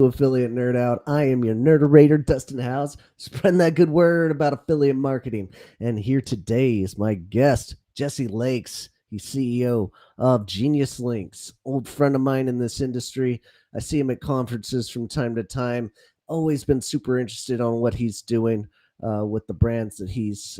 Affiliate Nerd Out. I am your nerderator, Dustin Howes, spreading that good word about affiliate marketing. And here today is my guest, Jesse Lakes. He's CEO of Genius Links, old friend of mine in this industry. I see him at conferences from time to time. Always been super interested on what he's doing with the brands that he's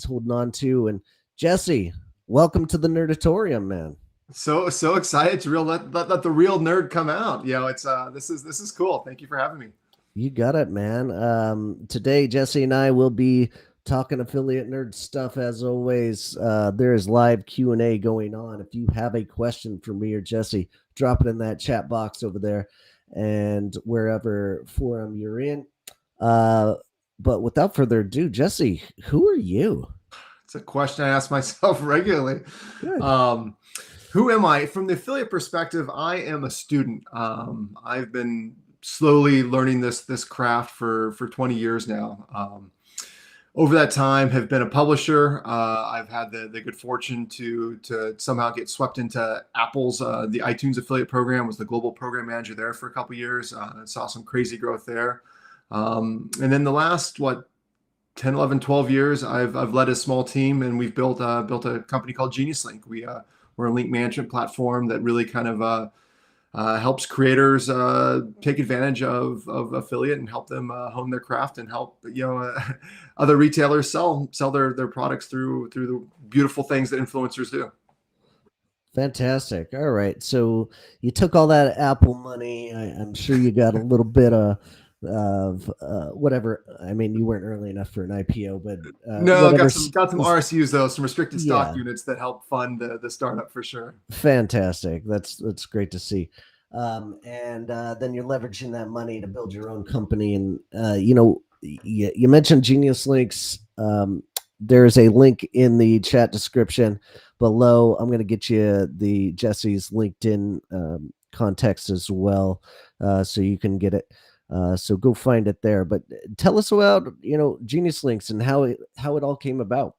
holding on to. And Jesse, welcome to the Nerdatorium, man. So excited to let the real nerd come out. It's this is cool. Thank you for having me. You got it, man. Today, Jesse and I will be talking affiliate nerd stuff as always. There is live Q&A going on. If you have a question for me or Jesse, drop it in that chat box over there and wherever forum you're in. But without further ado, Jesse, who are you? It's a question I ask myself regularly. Good. Who am I? From the affiliate perspective, I am a student. I've been slowly learning this craft for 20 years now. Over that time, have been a publisher. I've had the good fortune to somehow get swept into Apple's the iTunes affiliate program. Was the global program manager there for a couple of years. Saw some crazy growth there. And then the last 10, 11, 12 years, I've led a small team, and we've built a company called Genius Link. We're a link management platform that really kind of helps creators take advantage of affiliate and help them hone their craft and help other retailers sell their products through the beautiful things that influencers do. Fantastic. All right. So you took all that Apple money. I'm sure you got a little bit of whatever. I mean, you weren't early enough for an IPO, but No, whatever. got some RSUs though, some restricted stock Yeah. units that help fund the startup for sure. Fantastic. That's great to see. And then you're leveraging that money to build your own company. And you mentioned Genius Links. There's a link in the chat description below. I'm going to get you the Jesse's LinkedIn context as well, so you can get it. So go find it there. But tell us about Genius Links and how it all came about.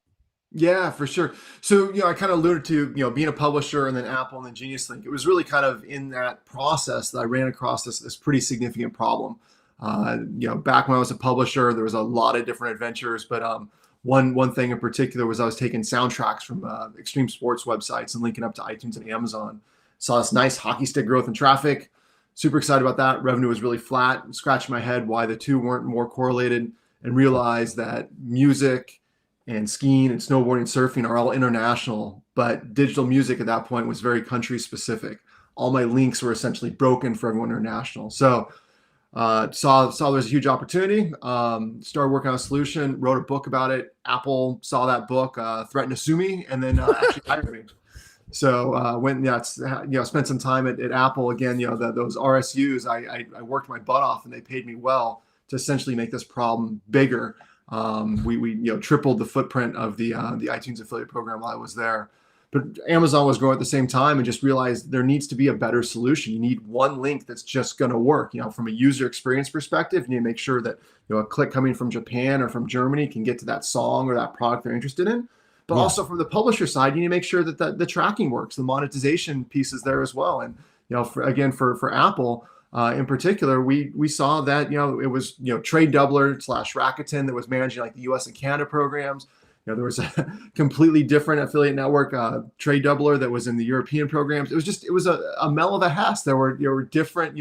Yeah, for sure. So, I kind of alluded to, being a publisher and then Apple and then Genius Link. It was really kind of in that process that I ran across this pretty significant problem. Back when I was a publisher, there was a lot of different adventures, but one thing in particular was I was taking soundtracks from extreme sports websites and linking up to iTunes and Amazon. Saw this nice hockey stick growth in traffic. Super excited about that. Revenue was really flat. Scratched my head why the two weren't more correlated, and realized that music and skiing and snowboarding and surfing are all international, but digital music at that point was very country specific. All my links were essentially broken for everyone international. So saw there was a huge opportunity, started working on a solution, wrote a book about it. Apple saw that book, threatened to sue me, and then actually hired me. So spent some time at Apple again. Those RSUs, I worked my butt off, and they paid me well to essentially make this problem bigger. We tripled the footprint of the iTunes affiliate program while I was there. But Amazon was growing at the same time, and just realized there needs to be a better solution. You need one link that's just going to work. From a user experience perspective, you need to make sure that a click coming from Japan or from Germany can get to that song or that product they're interested in. But also from the publisher side, you need to make sure that the tracking works, the monetization piece is there as well. And for Apple in particular, we saw that it was Trade Doubler / Rakuten that was managing like the U.S. and Canada programs. There was a completely different affiliate network, Trade Doubler, that was in the European programs. It was a mell of a hess. There were different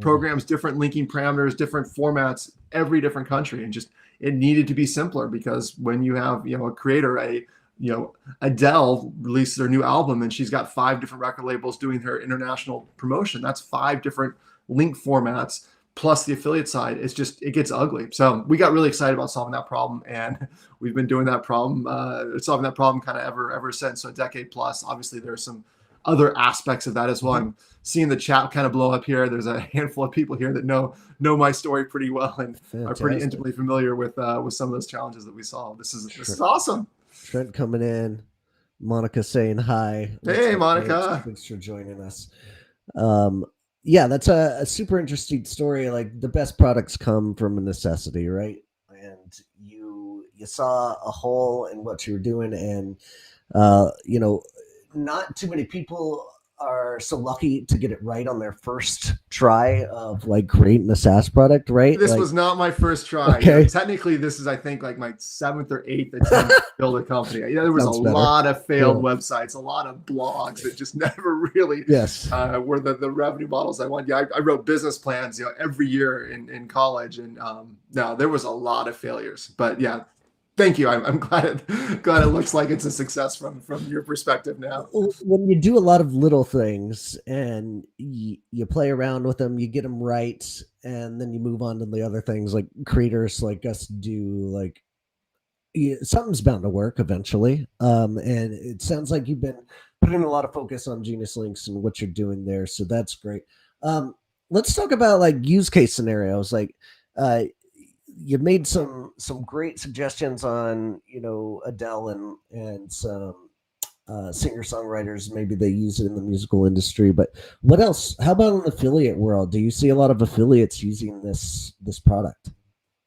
programs, different linking parameters, different formats, every different country, and just it needed to be simpler, because when you have a creator, Adele released their new album and she's got 5 different record labels doing her international promotion. That's 5 different link formats plus the affiliate side. It gets ugly. So we got really excited about solving that problem, and we've been doing that problem, solving that problem kind of ever since. So a decade plus. Obviously, there's some other aspects of that as well. I'm seeing the chat kind of blow up here. There's a handful of people here that know my story pretty well and are pretty intimately familiar with some of those challenges that we solved. This is awesome. Trent coming in, Monica saying hi. Hey, Monica. Thanks for joining us. Yeah, that's a super interesting story. Like, the best products come from a necessity, right? And you saw a hole in what you were doing, and not too many people are so lucky to get it right on their first try of like creating a SaaS product, right? This Like, was not my first try. okay, Technically, this is, I think, like my seventh or eighth attempt to build a company. There was a sounds better. lot of Yeah. failed websites, a lot of blogs that just never really Yes. were the revenue models I wanted. Yeah, I wrote business plans, every year in college, and no, there was a lot of failures. But yeah, thank you. I'm glad it looks like it's a success from your perspective now. When you do a lot of little things and you play around with them, you get them right, and then you move on to the other things like creators like us do. Like, something's bound to work eventually. And it sounds like you've been putting a lot of focus on Genius Links and what you're doing there. So that's great. Let's talk about like use case scenarios. Like, uh, you made some great suggestions on Adele and some singer songwriters. Maybe they use it in the musical industry, but what else? How about in the affiliate world? Do you see a lot of affiliates using this product?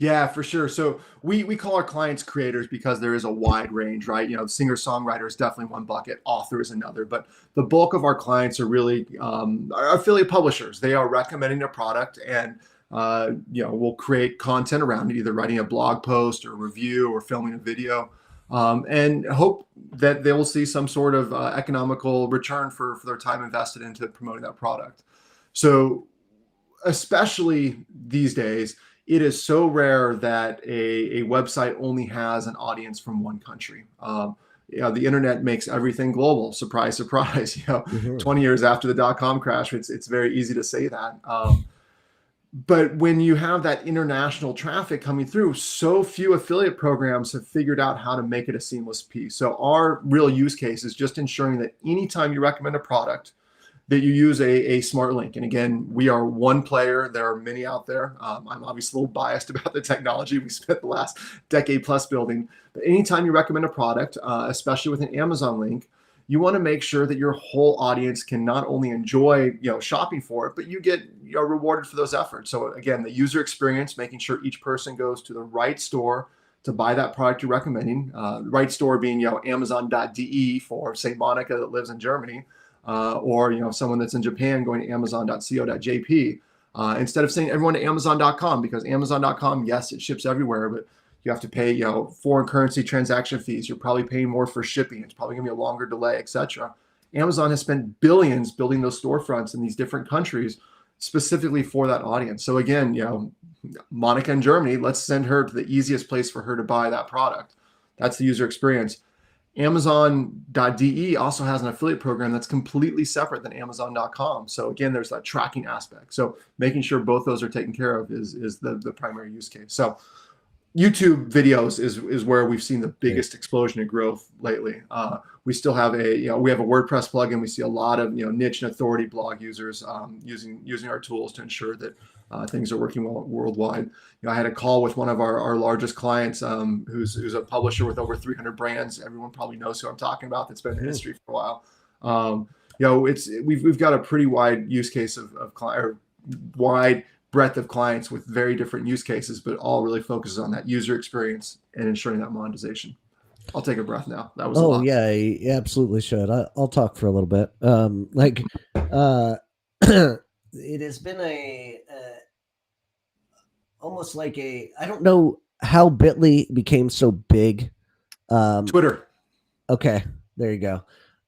Yeah, for sure. So we call our clients creators because there is a wide range, right? Singer songwriter is definitely one bucket, author is another, but the bulk of our clients are really are affiliate publishers. They are recommending a product, and we'll create content around it, either writing a blog post or review or filming a video, and hope that they will see some sort of economical return for their time invested into promoting that product. So especially these days, it is so rare that a website only has an audience from one country. The internet makes everything global. Surprise, surprise. Mhm. 20 years after the dot-com crash, it's very easy to say that. But when you have that international traffic coming through, so few affiliate programs have figured out how to make it a seamless piece. So our real use case is just ensuring that anytime you recommend a product, that you use a smart link. And again, we are one player. There are many out there. I'm obviously a little biased about the technology we spent the last decade plus building. But anytime you recommend a product, especially with an Amazon link, you want to make sure that your whole audience can not only enjoy shopping for it, but you get rewarded for those efforts. So again, the user experience, making sure each person goes to the right store to buy that product you're recommending. Right store being Amazon.de for say Monica that lives in Germany. Or someone that's in Japan going to Amazon.co.jp, instead of saying everyone to Amazon.com, because Amazon.com, yes, it ships everywhere, but you have to pay foreign currency transaction fees. You're probably paying more for shipping. It's probably going to be a longer delay, etc. Amazon has spent billions building those storefronts in these different countries specifically for that audience. So again, Monica in Germany, let's send her to the easiest place for her to buy that product. That's the user experience. Amazon.de also has an affiliate program that's completely separate than Amazon.com. So again, there's that tracking aspect. So making sure both those are taken care of is the primary use case. So YouTube videos is where we've seen the biggest explosion of growth lately. We still have we have a WordPress plugin. We see a lot of niche and authority blog users using our tools to ensure that things are working well worldwide. I had a call with one of our largest clients, who's a publisher with over 300 brands. Everyone probably knows who I'm talking about. That's been in the industry for a while. We've got a pretty wide use case of or wide breadth of clients with very different use cases, but all really focuses on that user experience and ensuring that monetization. I'll take a breath now. That was a lot. Yeah, you absolutely should. I'll talk for a little bit. It has been almost like I don't know how Bitly became so big. Twitter. Okay, there you go.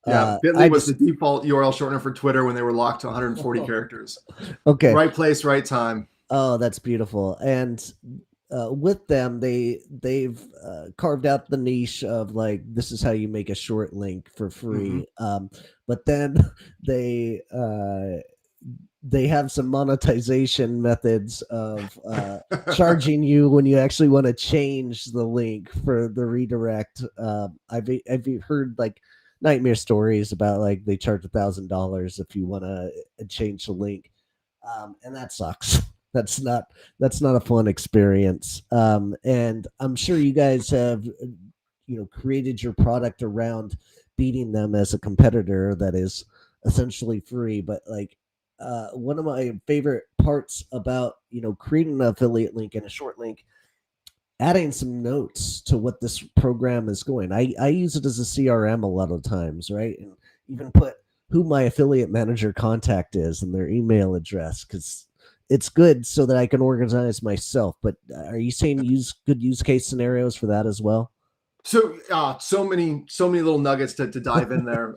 Yeah, Bitly was the default URL shortener for Twitter when they were locked to 140 characters. Okay. Right place, right time. Oh, that's beautiful. And with them, they've carved out the niche of like, this is how you make a short link for free. But then they have some monetization methods of charging you when you actually want to change the link for the redirect. I've heard like nightmare stories about like they charge $1,000 if you want to change the link, and that sucks. That's not a fun experience. And I'm sure you guys have created your product around beating them as a competitor that is essentially free. But like one of my favorite parts about creating an affiliate link and a short link, adding some notes to what this program is going. I use it as a CRM a lot of times, right? And even put who my affiliate manager contact is and their email address, because it's good so that I can organize myself. But are you saying use good use case scenarios for that as well? So so many little nuggets to dive in there.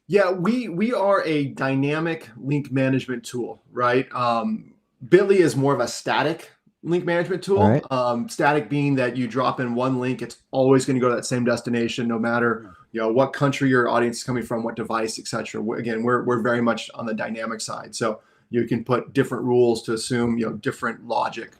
Yeah, we are a dynamic link management tool, right? Bitly is more of a static link management All tool. right. Static being that you drop in one link, it's always going to go to that same destination, no matter what country your audience is coming from, what device, etc. Again, we're very much on the dynamic side, so you can put different rules to assume different logic.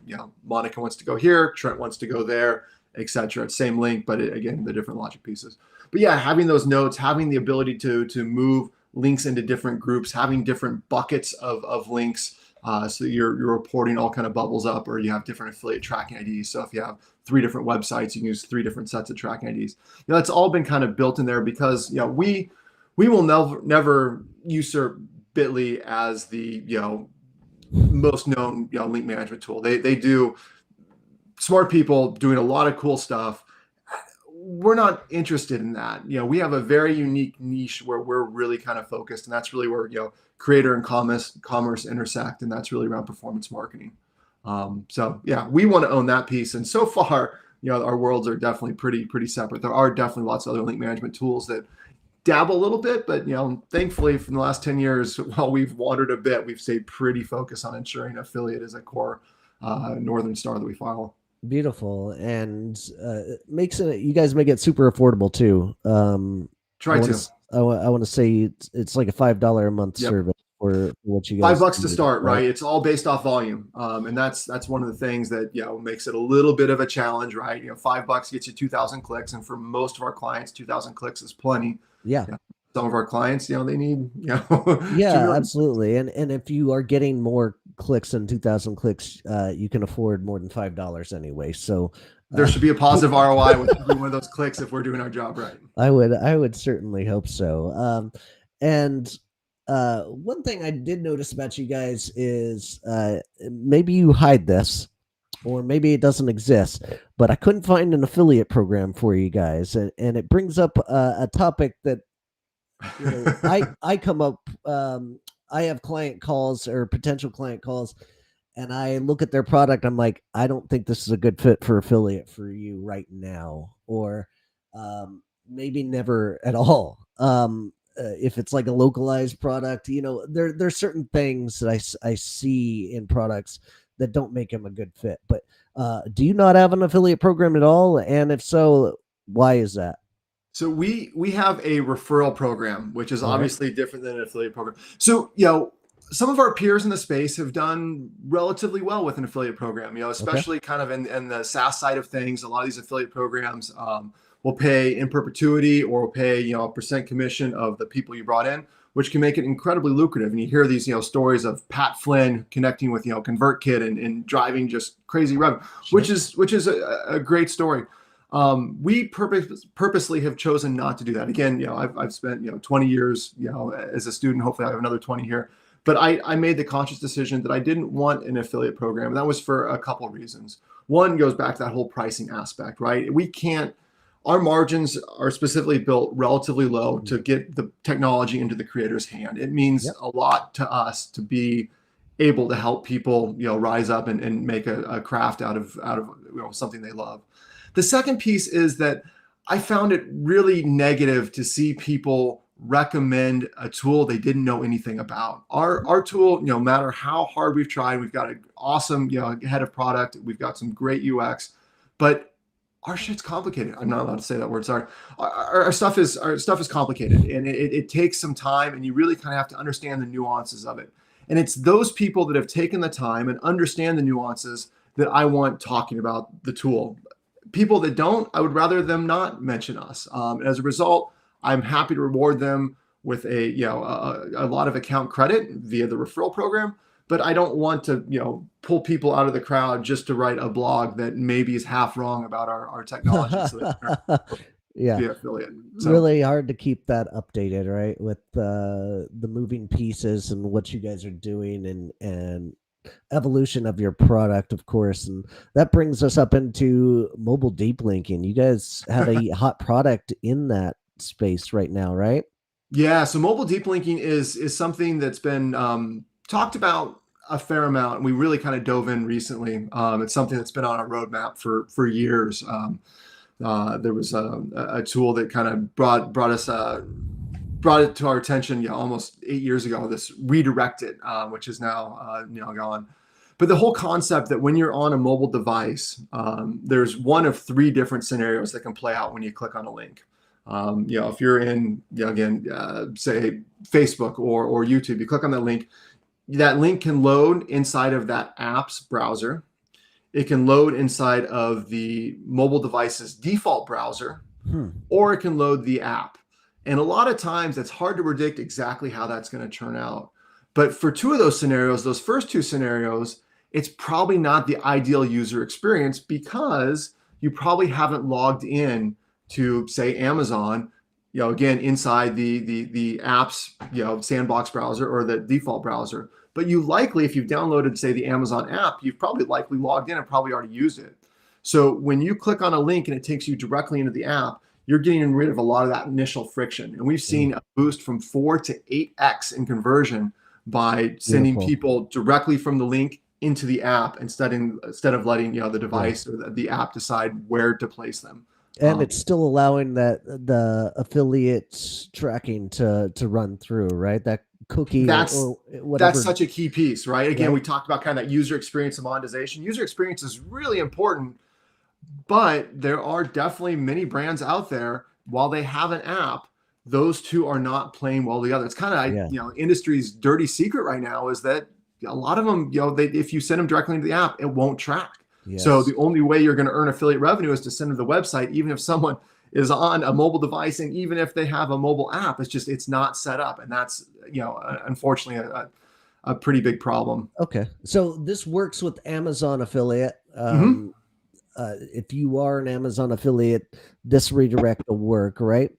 Monica wants to go here, Trent wants to go there, etc. Same link, but again, the different logic pieces. But yeah, having those notes, having the ability to move links into different groups, having different buckets of links, so that your reporting all kind of bubbles up, or you have different affiliate tracking IDs. So if you have 3 different websites, you can use 3 different sets of tracking IDs. That's all been kind of built in there, because we will never usurp Bitly as the most known link management tool. They do, smart people doing a lot of cool stuff. We're not interested in that. We have a very unique niche where we're really kind of focused, and that's really where creator and commerce intersect, and that's really around performance marketing. So yeah, we want to own that piece. And so far, our worlds are definitely pretty separate. There are definitely lots of other link management tools that dabble a little bit, but thankfully from the last 10 years, while we've wandered a bit, we've stayed pretty focused on ensuring affiliate is a core northern star that we follow. Beautiful. And makes it, you guys make it super affordable too. Try to. I want to say it's like a $5 a month Yep. service for what you guys $5 to do, start, right? It's all based off volume, and that's one of the things that makes it a little bit of a challenge, right? $5 gets you 2,000 clicks, and for most of our clients, 2,000 clicks is plenty. Yeah. Some of our clients, they need yeah, absolutely. And if you are getting more clicks than 2,000 clicks, you can afford more than $5 anyway. So there should be a positive ROI with every one of those clicks if we're doing our job right. I would certainly hope so. And one thing I did notice about you guys is maybe you hide this, or maybe it doesn't exist, but I couldn't find an affiliate program for you guys, and it brings up a topic that I come up. I have client calls or potential client calls, and I look at their product. I'm like, I don't think this is a good fit for affiliate for you right now, or maybe never at all. If it's like a localized product, there's certain things that I see in products that don't make them a good fit. But do you not have an affiliate program at all? And if so, why is that? So we have a referral program, which is obviously different than an affiliate program. So some of our peers in the space have done relatively well with an affiliate program. Especially kind of in the SaaS side of things. A lot of these affiliate programs will pay in perpetuity, or will pay a percent commission of the people you brought in, which can make it incredibly lucrative. And you hear these stories of Pat Flynn connecting with ConvertKit and driving just crazy revenue, Sure. which is a great story. We purposely have chosen not to do that. Again, I've spent 20 years as a student. Hopefully, I have another 20 here. But I made the conscious decision that I didn't want an affiliate program. And that was for a couple of reasons. One goes back to that whole pricing aspect, right? Our margins are specifically built relatively low to get the technology into the creator's hand. It means a lot to us to be able to help people, rise up and make a craft out of something they love. The second piece is that I found it really negative to see people recommend a tool they didn't know anything about. Our tool, no matter how hard we've tried, we've got an awesome head of product, we've got some great UX, but our shit's complicated. I'm not allowed to say that word. Sorry. Our stuff is complicated, and it takes some time, and you really kind of have to understand the nuances of it. And it's those people that have taken the time and understand the nuances that I want talking about the tool. People that don't, I would rather them not mention us. As a result, I'm happy to reward them with a lot of account credit via the referral program. But I don't want to, pull people out of the crowd just to write a blog that maybe is half wrong about our technology. So yeah, affiliate. So, really hard to keep that updated, right? With the moving pieces and what you guys are doing and evolution of your product, of course. And that brings us up into mobile deep linking. You guys have a hot product in that space right now, right? Yeah, so mobile deep linking is something that's been talked about a fair amount, and we really kind of dove in recently. It's something that's been on our roadmap for years. There was a tool that kind of brought it to our attention, almost 8 years ago. This redirected, which is now gone. But the whole concept that when you're on a mobile device, there's one of three different scenarios that can play out when you click on a link. If you're in, again, say Facebook or YouTube, you click on that link can load inside of that app's browser. It can load inside of the mobile device's default browser, or it can load the app. And a lot of times it's hard to predict exactly how that's going to turn out. But for two of those scenarios, those first two scenarios, it's probably not the ideal user experience because you probably haven't logged in to, say, Amazon, again, inside the app's, sandbox browser or the default browser. But you likely, if you've downloaded, say, the Amazon app, you've probably likely logged in and probably already used it. So when you click on a link and it takes you directly into the app, you're getting rid of a lot of that initial friction. And we've seen a boost from 4 to 8x in conversion by sending people directly from the link into the app instead of letting the device or the app decide where to place them. And it's still allowing the affiliates tracking to run through, right? That cookie or whatever. That's such a key piece, right? Again, we talked about kind of that user experience and monetization. User experience is really important, but there are definitely many brands out there, while they have an app, those two are not playing well together. It's kind of, industry's dirty secret right now is that a lot of them, if you send them directly into the app, it won't track. Yes. So the only way you're going to earn affiliate revenue is to send them to the website, even if someone is on a mobile device and even if they have a mobile app, it's not set up. And that's, unfortunately a pretty big problem. Okay. So this works with Amazon affiliate. If you are an Amazon affiliate, this redirect will work, right?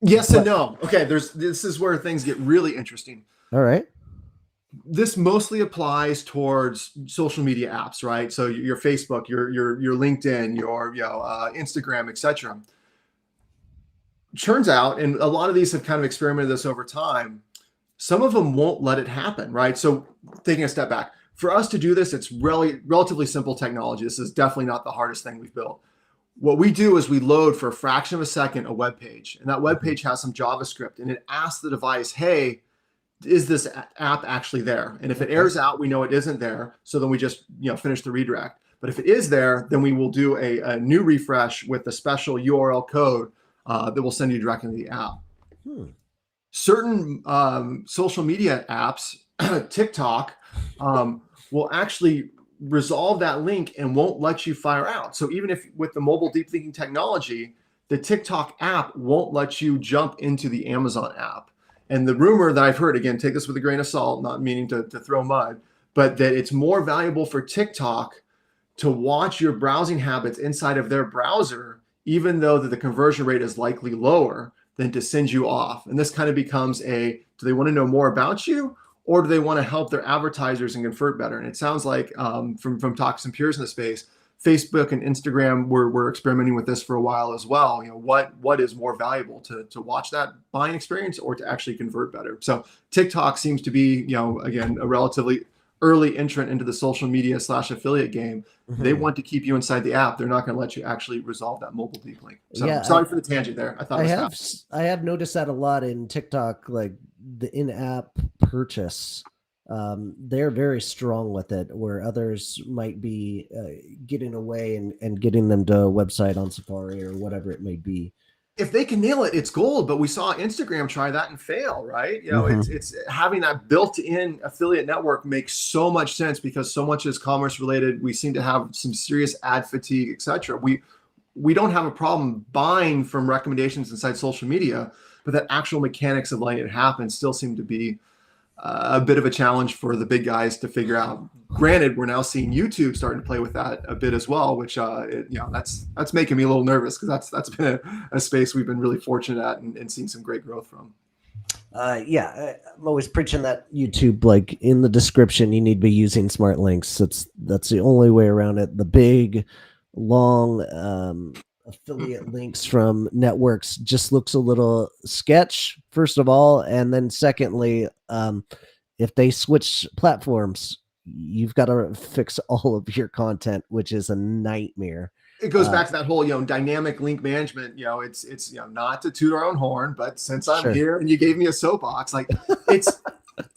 Yes and no. Okay. This is where things get really interesting. All right. This mostly applies towards social media apps, right? So your Facebook, your LinkedIn, your Instagram, etc. Turns out, and a lot of these have kind of experimented this over time, some of them won't let it happen, right? So taking a step back, for us to do this, it's really relatively simple technology. This is definitely not the hardest thing we've built. What we do is we load for a fraction of a second a web page, and that web page has some JavaScript, and it asks the device, hey, is this app actually there? And if it errors out, we know it isn't there. So then we just finish the redirect. But if it is there, then we will do a new refresh with a special URL code that will send you directly to the app. Certain social media apps, TikTok, will actually resolve that link and won't let you fire out. So even if with the mobile deep linking technology, the TikTok app won't let you jump into the Amazon app. And the rumor that I've heard, again, take this with a grain of salt, not meaning to throw mud, but that it's more valuable for TikTok to watch your browsing habits inside of their browser, even though that the conversion rate is likely lower, than to send you off. And this kind of becomes do they want to know more about you, or do they want to help their advertisers and convert better? And it sounds like from talking to some peers in the space, Facebook and Instagram were experimenting with this for a while as well. What is more valuable to watch that buying experience or to actually convert better? So TikTok seems to be, again, a relatively early entrant into the social media / affiliate game. They want to keep you inside the app. They're not going to let you actually resolve that mobile deep link. So sorry for the tangent there. I have noticed that a lot in TikTok, like the in-app purchase. They're very strong with it, where others might be getting away and getting them to a website on Safari or whatever it may be. If they can nail it, it's gold. But we saw Instagram try that and fail, right? It's having that built-in affiliate network makes so much sense because so much is commerce related. We seem to have some serious ad fatigue, etc. We don't have a problem buying from recommendations inside social media, but that actual mechanics of letting it happen still seem to be a bit of a challenge for the big guys to figure out. Granted, we're now seeing YouTube starting to play with that a bit as well, which that's making me a little nervous because that's been a space we've been really fortunate at and seen some great growth from. I'm always preaching that YouTube, like in the description, you need to be using smart links. That's the only way around it. The big, long affiliate links from networks just looks a little sketch, first of all, and then secondly, if they switch platforms, you've got to fix all of your content, which is a nightmare. It goes back to that whole, dynamic link management. It's not to toot our own horn, but since I'm Sure. here and you gave me a soapbox, like it's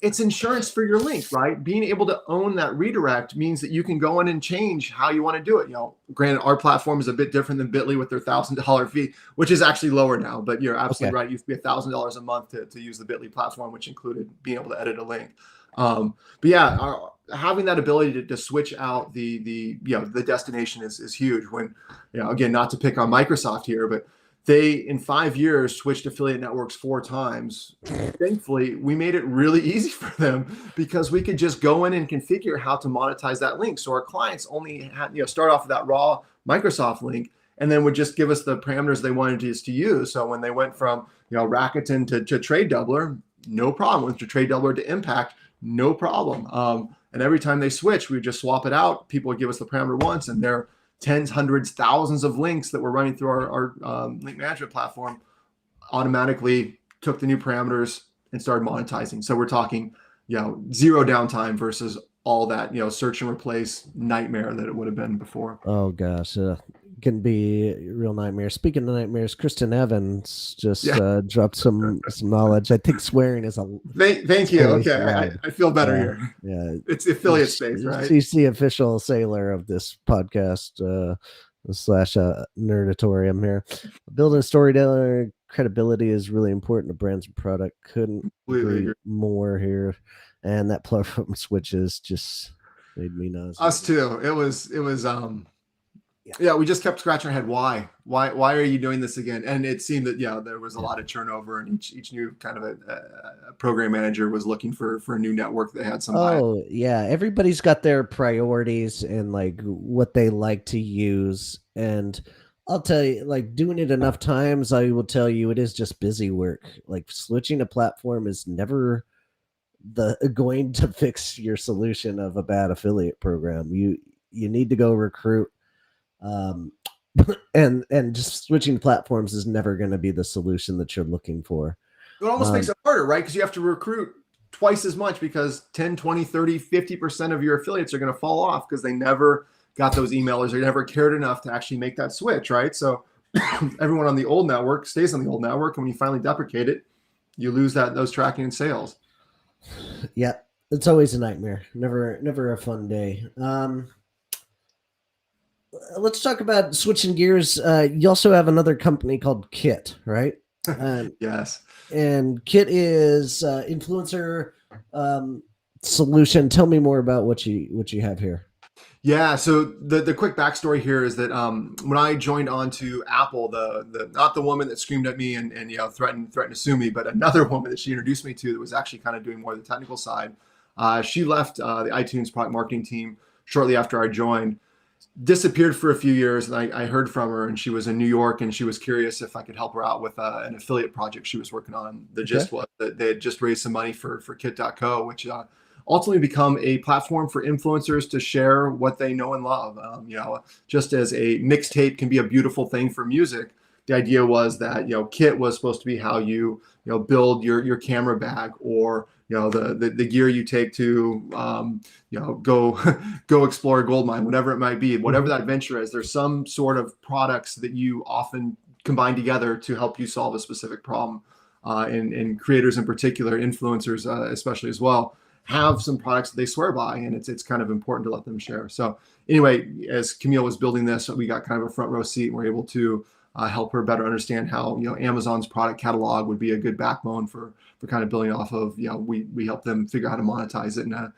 it's insurance for your link, right? Being able to own that redirect means that you can go in and change how you want to do it. Granted, our platform is a bit different than Bitly with their $1,000 fee, which is actually lower now, but you're absolutely right. It used to be $1,000 a month to use the Bitly platform, which included being able to edit a link. But yeah, having that ability to switch out the destination is huge. When, again, not to pick on Microsoft here, but they, in 5 years, switched affiliate networks 4 times. Thankfully, we made it really easy for them because we could just go in and configure how to monetize that link. So our clients only had, start off with that raw Microsoft link and then would just give us the parameters they wanted us to use. So when they went from, Rakuten to Trade Doubler, no problem. Went to Trade Doubler to Impact, no problem. And every time they switch, we would just swap it out. People would give us the parameter once, and they're tens, hundreds, thousands of links that we're running through our link management platform automatically took the new parameters and started monetizing. So we're talking, zero downtime versus all that, search and replace nightmare that it would have been before. Oh gosh, can be a real nightmare. Speaking of nightmares, Kristen Evans just dropped some knowledge. I think swearing is a thank you. Okay, I feel better here. Yeah, it's affiliate space, right? She's the official sailor of this podcast slash nerdatorium here. Building storyteller credibility is really important to brands and product. Couldn't agree more here. And that platform switches just made me nauseous. Us too. It was we just kept scratching our head. Why are you doing this again? And it seemed that there was a lot of turnover, and each new kind of a program manager was looking for a new network that had some. Everybody's got their priorities and like what they like to use. And I'll tell you, like, doing it enough times, I will tell you, it is just busy work. Like, switching a platform is never going to fix your solution of a bad affiliate program. You need to go recruit. And just switching platforms is never going to be the solution that you're looking for. It almost makes it harder, right? Because you have to recruit twice as much, because 10, 20, 30, 50% of your affiliates are going to fall off because they never got those emailers or never cared enough to actually make that switch, right? So everyone on the old network stays on the old network, and when you finally deprecate it, you lose those tracking and sales. Yeah, it's always a nightmare. Never a fun day. Let's talk about switching gears. You also have another company called Kit, right? Yes. And Kit is influencer solution. Tell me more about what you have here. Yeah. So the quick backstory here is that when I joined on to Apple, the not the woman that screamed at me and threatened to sue me, but another woman that she introduced me to that was actually kind of doing more of the technical side. She left the iTunes product marketing team shortly after I joined. Disappeared for a few years, and I heard from her, and she was in New York, and she was curious if I could help her out with an affiliate project she was working on. The gist was that they had just raised some money for Kit.co, which ultimately become a platform for influencers to share what they know and love. Just as a mixtape can be a beautiful thing for music, the idea was that Kit was supposed to be how you build your camera bag, or the gear you take to go explore a gold mine, whatever it might be, whatever that venture is. There's some sort of products that you often combine together to help you solve a specific problem, and creators in particular, influencers especially as well, have some products that they swear by, and it's kind of important to let them share. So anyway, as Camille was building this, we got kind of a front row seat, and we're able to help her better understand how Amazon's product catalog would be a good backbone for kind of building off of. We help them figure out how to monetize it. And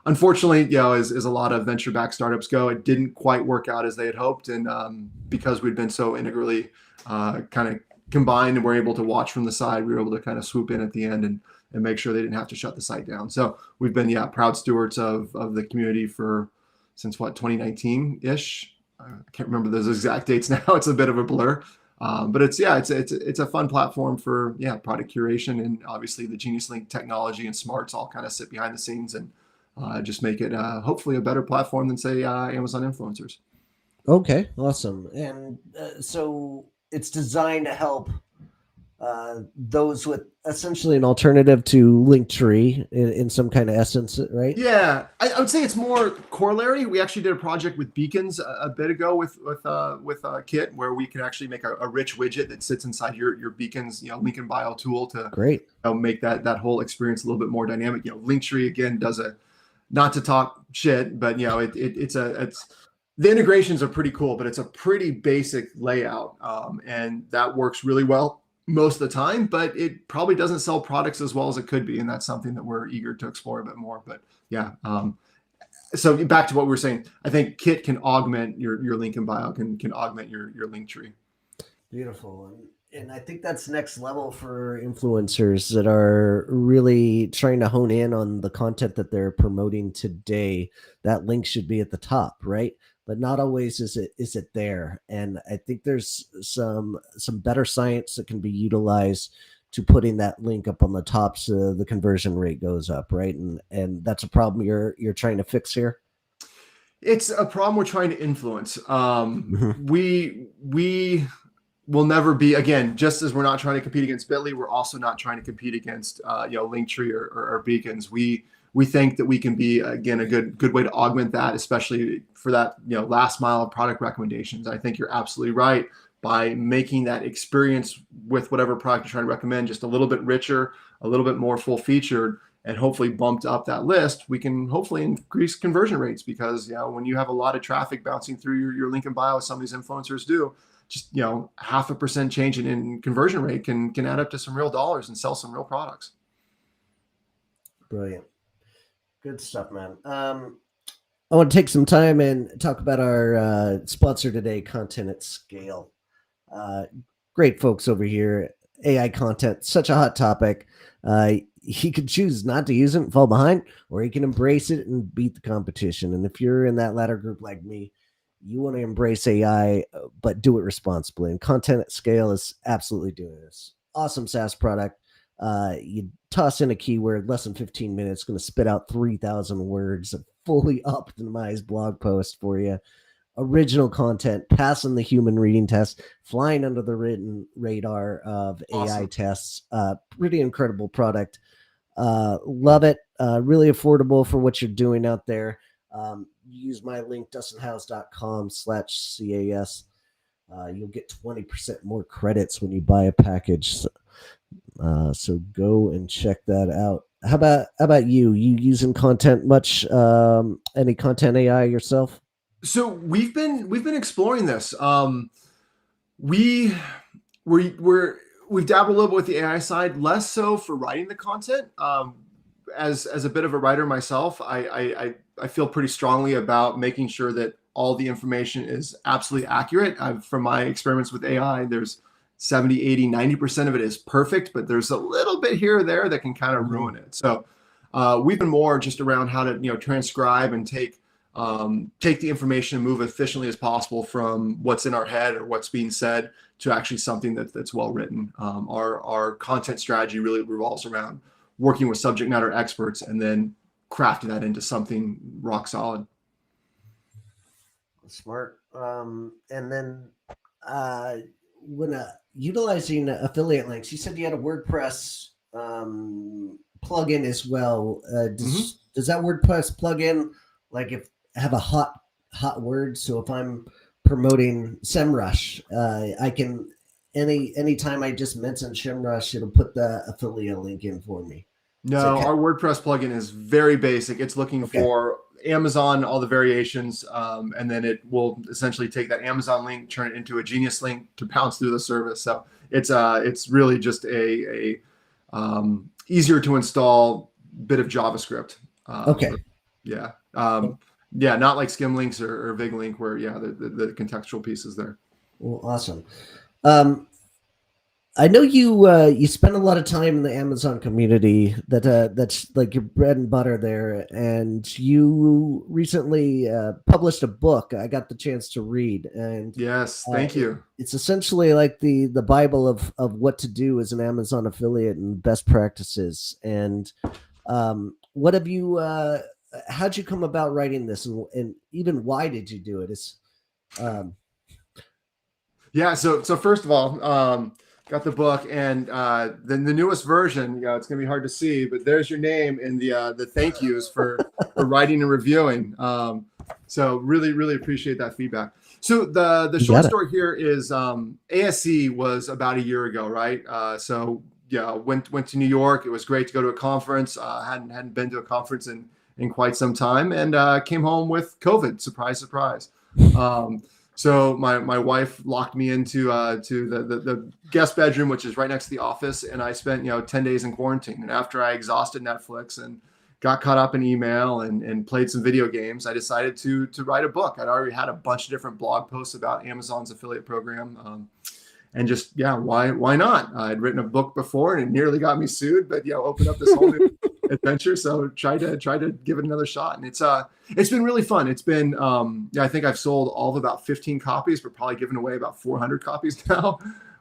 unfortunately, as a lot of venture-backed startups go, it didn't quite work out as they had hoped. And because we'd been so integrally kind of combined and we're able to watch from the side, we were able to kind of swoop in at the end and make sure they didn't have to shut the site down. So we've been proud stewards of the community since 2019-ish. I can't remember those exact dates now. It's a bit of a blur, but it's a fun platform for product curation, and obviously the Genius Link technology and smarts all kind of sit behind the scenes and just make it hopefully a better platform than say Amazon influencers. Okay, awesome. And so it's designed to help those with essentially an alternative to Linktree in some kind of essence, right? Yeah, I would say it's more corollary. We actually did a project with beacons a bit ago with Kit, where we can actually make a rich widget that sits inside your beacons, link and bio tool to Great. make that whole experience a little bit more dynamic. Linktree again does a, not to talk shit, but it's the integrations are pretty cool, but it's a pretty basic layout, and that works really well most of the time, but it probably doesn't sell products as well as it could be, and that's something that we're eager to explore a bit more. But yeah, so back to what we were saying, I think Kit can augment your link in bio, can augment your link tree. Beautiful. And I think that's next level for influencers that are really trying to hone in on the content that they're promoting today. That link should be at the top, right? But not always is it there. And I think there's some better science that can be utilized to putting that link up on the top so the conversion rate goes up, right? And that's a problem you're trying to fix here. It's a problem we're trying to influence. Mhm. We will never be, again, just as we're not trying to compete against Bitly, we're also not trying to compete against Linktree or Beacons. We think that we can be, again, a good way to augment that, especially for that last mile of product recommendations. I think you're absolutely right. By making that experience with whatever product you're trying to recommend just a little bit richer, a little bit more full featured, and hopefully bumped up that list, we can hopefully increase conversion rates, because when you have a lot of traffic bouncing through your link in bio, as some of these influencers do, just 0.5% change in conversion rate can add up to some real dollars and sell some real products. Brilliant. Good stuff, man. I want to take some time and talk about our sponsor today, Content at Scale. Uh, Great folks over here. AI content, such a hot topic. He could choose not to use it and fall behind, or he can embrace it and beat the competition. And if you're in that latter group like me, you want to embrace AI, but do it responsibly. And Content at Scale is absolutely doing this. Awesome SaaS product. You toss in a keyword, less than 15 minutes, going to spit out 3,000 words of fully optimized blog post for you. Original content, passing the human reading test, flying under the written radar of AI Awesome. tests. Pretty incredible product. Love it. Really affordable for what you're doing out there. Use my link, dustinhowes.com/CAS. You'll get 20% more credits when you buy a package. So go and check that out. How about you? You using content much? Any content AI yourself? So we've been exploring this. We we're we've dabbled a little bit with the AI side, less so for writing the content. As a bit of a writer myself, I feel pretty strongly about making sure that all the information is absolutely accurate. From my experiments with AI, there's 70, 80, 90% of it is perfect, but there's a little bit here or there that can kind of Mhm. ruin it. So we've been more just around how to transcribe and take the information and move efficiently as possible from what's in our head or what's being said to actually something that's well written. Our content strategy really revolves around working with subject matter experts and then crafting that into something rock solid. Smart. And then when utilizing affiliate links, you said you had a WordPress plugin as well. Mm-hmm. Does that WordPress plugin, like, if have a hot word? So if I'm promoting SEMrush, I can anytime I just mention SEMrush, it'll put the affiliate link in for me. Is that No, our WordPress plugin is very basic. It's looking okay? for Amazon, all the variations, and then it will essentially take that Amazon link, turn it into a Genius link to bounce through the service. So it's really just a easier to install bit of JavaScript. Okay. Yeah, yeah, not like Skim links or VigLink where the contextual piece is there. Well, awesome. Um, I know you spend a lot of time in the Amazon community. That's like your bread and butter there. And you recently published a book. I got the chance to read, and Yes, thank you. it's essentially like the Bible of what to do as an Amazon affiliate and best practices. And what have you? How'd you come about writing this, and even why did you do it? Um, Yeah. So first of all, got the book, and then the newest version. It's gonna be hard to see, but there's your name in the thank yous for writing and reviewing. So really, really appreciate that feedback. So the you short got it. story here is ASC was about a year ago, right? So yeah, went to New York. It was great to go to a conference. Hadn't been to a conference in quite some time, and came home with COVID. Surprise, surprise. Um, so my wife locked me into to the guest bedroom, which is right next to the office, and I spent 10 days in quarantine. And after I exhausted Netflix and got caught up in email and played some video games, I decided to write a book. I'd already had a bunch of different blog posts about Amazon's affiliate program. And just why not? I'd written a book before and it nearly got me sued, but opened up this whole new adventure. So try to give it another shot, and it's been really fun. It's been I think I've sold all of about 15 copies, but probably given away about 400 copies now.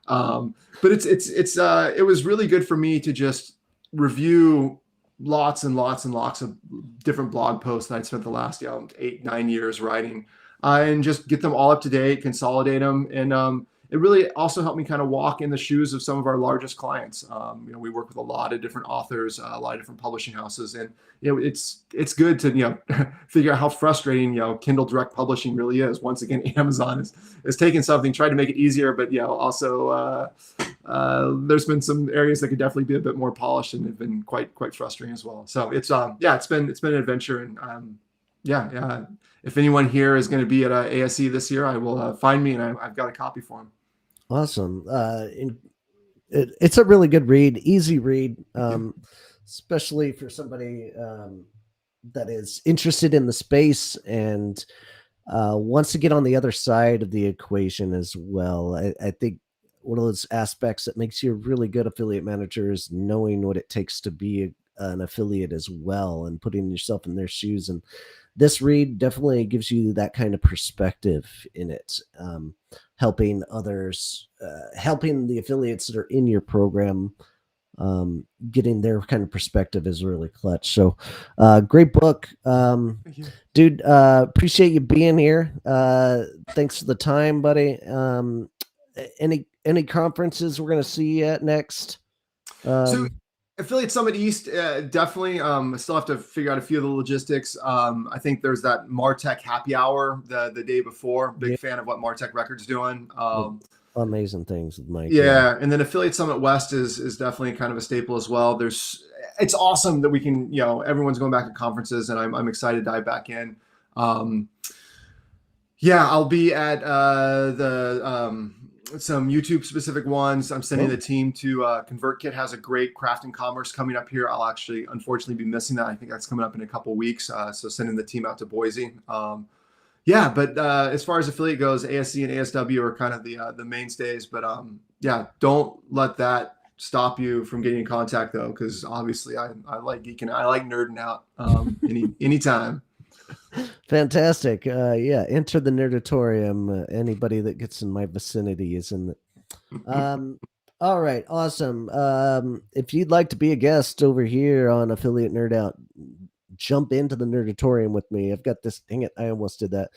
But it was really good for me to just review lots and lots and lots of different blog posts that I'd spent the last 8-9 years writing, and just get them all up to date, consolidate them, and it really also helped me kind of walk in the shoes of some of our largest clients. We work with a lot of different authors, a lot of different publishing houses, and it's good to figure out how frustrating Kindle Direct Publishing really is. Once again, Amazon is taking something, trying to make it easier, but also there's been some areas that could definitely be a bit more polished, and they've been quite frustrating as well. So it's been an adventure, and if anyone here is going to be at ASE this year, I will find me, and I've got a copy for them. Awesome. It's a really good read, easy read, especially for somebody that is interested in the space and wants to get on the other side of the equation as well. I think one of those aspects that makes you a really good affiliate manager is knowing what it takes to be an affiliate as well, and putting yourself in their shoes. And this read definitely gives you that kind of perspective in it, helping others, helping the affiliates that are in your program, getting their kind of perspective is really clutch. So great book. Dude, appreciate you being here. Thanks for the time, buddy. Any conferences we're going to see you at next? So Affiliate Summit East, definitely. I still have to figure out a few of the logistics. I think there's that Martech happy hour the day before. Big fan of what Martech Records doing. Amazing things with Mike. And then Affiliate Summit West is definitely kind of a staple as well. It's awesome that we can, everyone's going back to conferences, and I'm excited to dive back in. I'll be at some YouTube specific ones. I'm sending the team to ConvertKit has a great craft and commerce coming up here. I'll actually unfortunately be missing that. I think that's coming up in a couple of weeks. So sending the team out to Boise. But as far as affiliate goes, ASC and ASW are kind of the mainstays. But don't let that stop you from getting in contact though, because obviously I like geeking, I like nerding out anytime. Fantastic. Enter the Nerdatorium. Anybody that gets in my vicinity is in it. All right, awesome. If you'd like to be a guest over here on Affiliate Nerd Out, jump into the Nerdatorium with me. I've got this, dang it, I almost did that.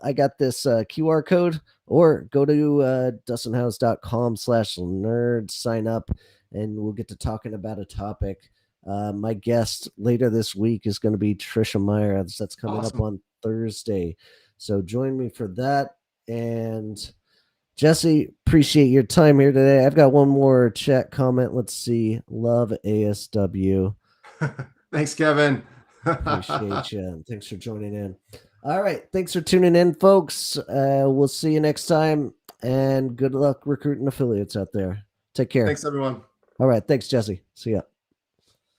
I got this QR code, or go to dustinhowes.com/nerd, sign up, and we'll get to talking about a topic. My guest later this week is going to be Trisha Meyer. That's coming up on Thursday. So join me for that. And Jesse, appreciate your time here today. I've got one more chat comment. Let's see. Love ASW. Thanks, Kevin. Appreciate you. Thanks for joining in. All right. Thanks for tuning in, folks. We'll see you next time. And good luck recruiting affiliates out there. Take care. Thanks, everyone. All right. Thanks, Jesse. See ya.